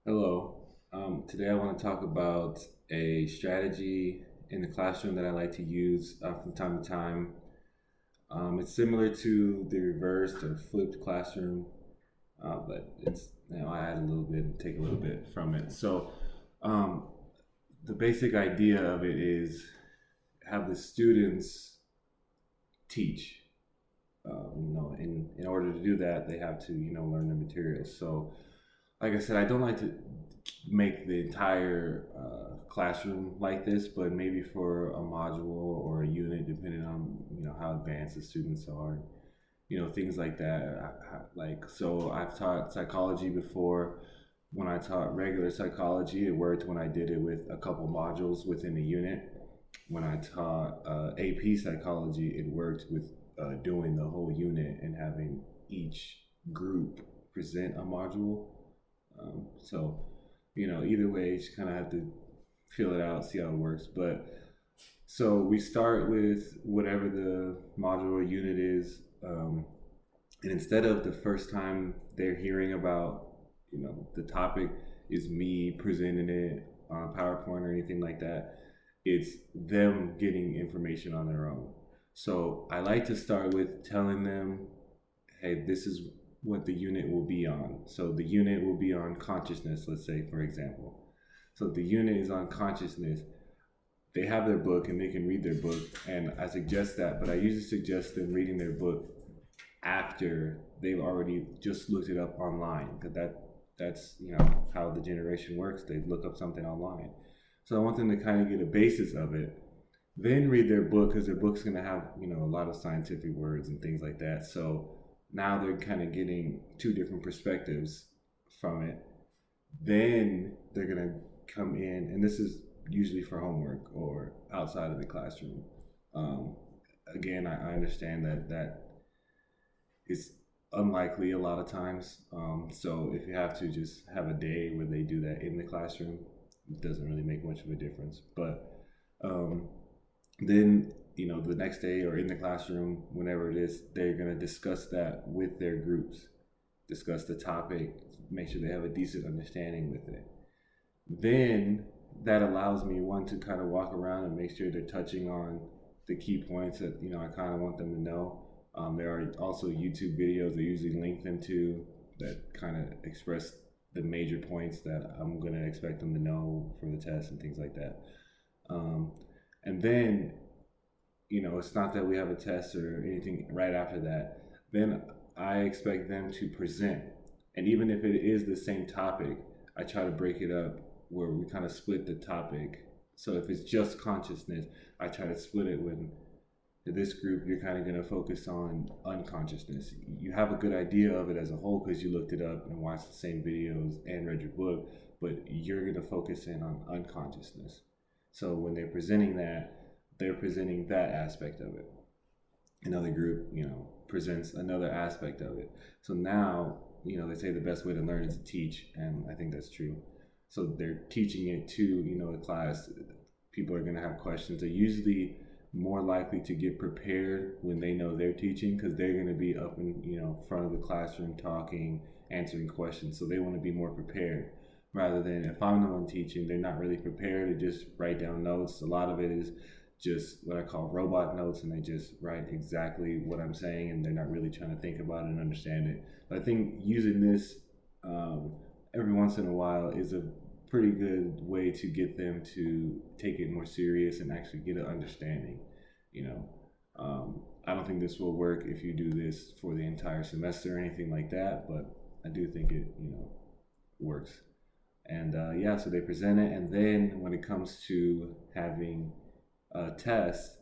Hello. Today I want to talk about a strategy in the classroom that I like to use from time to time. It's similar to the reversed or flipped classroom, but I add a little bit and take a little bit from it. So um, the basic idea of it is have the students teach. In order to do that, they have to learn the materials. So like I said, I don't like to make the entire classroom like this, but maybe for a module or a unit, depending on how advanced the students are, things like that. So I've taught psychology before. When I taught regular psychology, it worked when I did it with a couple modules within a unit. When I taught AP psychology, it worked with doing the whole unit and having each group present a module. Either way, you just kind of have to feel it out, see how it works. But so we start with whatever the module or unit is, and instead of the first time they're hearing about, the topic is me presenting it on PowerPoint or anything like that, it's them getting information on their own. So I like to start with telling them, hey, this is what the unit will be on. So the unit will be on consciousness, let's say, for example. So the unit is on consciousness. They have their book and they can read their book, and I suggest that, but I usually suggest them reading their book after they've already just looked it up online, because that's how the generation works. They look up something online. So I want them to kind of get a basis of it, then read their book, because their book's going to have a lot of scientific words and things like that. So now they're kind of getting two different perspectives from it. Then they're going to come in, and this is usually for homework or outside of the classroom. Again, I understand that is unlikely a lot of times. So if you have to just have a day where they do that in the classroom, it doesn't really make much of a difference. But then the next day or in the classroom, whenever it is, they're going to discuss that with their groups, discuss the topic, make sure they have a decent understanding with it. Then that allows me, one, to kind of walk around and make sure they're touching on the key points that I kind of want them to know. There are also YouTube videos I usually link them to that kind of express the major points that I'm going to expect them to know for the test and things like that. And then it's not that we have a test or anything right after that. Then I expect them to present. And even if it is the same topic, I try to break it up where we kind of split the topic. So if it's just consciousness, I try to split it when this group, you're kind of going to focus on unconsciousness. You have a good idea of it as a whole because you looked it up and watched the same videos and read your book, but you're going to focus in on unconsciousness. So when they're presenting that, they're presenting that aspect of it. Another group, presents another aspect of it. So now, they say the best way to learn is to teach, and I think that's true. So they're teaching it to, a class. People are going to have questions. They're usually more likely to get prepared when they know they're teaching, because they're going to be up in, front of the classroom talking, answering questions. So they want to be more prepared. Rather than if I'm the one teaching, they're not really prepared to just write down notes. A lot of it is just what I call robot notes, and they just write exactly what I'm saying, and they're not really trying to think about it and understand it. But I think using this every once in a while is a pretty good way to get them to take it more serious and actually get an understanding. I don't think this will work if you do this for the entire semester or anything like that, but I do think it works. And so they present it, and then when it comes to having a test,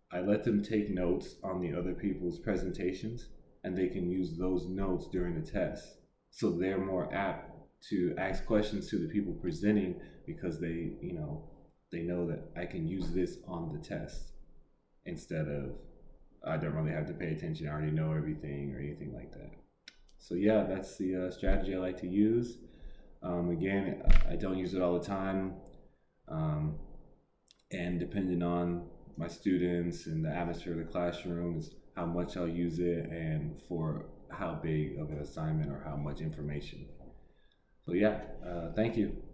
I let them take notes on the other people's presentations, and they can use those notes during the test. So they're more apt to ask questions to the people presenting, because they know that I can use this on the test, instead of I don't really have to pay attention, I already know everything or anything like that. So yeah, that's the strategy I like to use. Again, I don't use it all the time, and depending on my students and the atmosphere of the classroom is how much I'll use it, and for how big of an assignment or how much information. So yeah, thank you.